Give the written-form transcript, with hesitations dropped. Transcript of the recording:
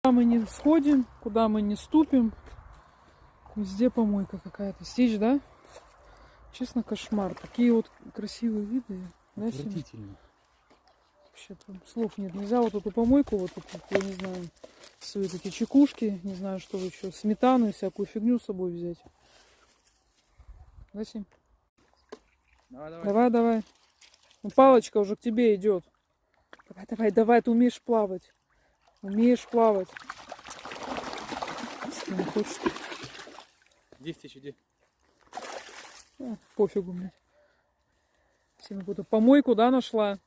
Куда мы не сходим, куда мы не ступим, везде помойка какая-то. Сечь, да? Честно, кошмар. Такие вот красивые виды. Да, отвратительно. Вообще слов нет. Нельзя вот эту помойку, вот эту, я не знаю, свои эти чекушки, не знаю, что еще, сметану и всякую фигню с собой взять. Да, Сим? Давай, давай. Ну, палочка уже к тебе идет. Давай, давай, давай, ты умеешь плавать. Умеешь плавать. Если не хочешь. Иди, Стич, иди. Пофигу мне. Сима какую-то помойку, да, нашла?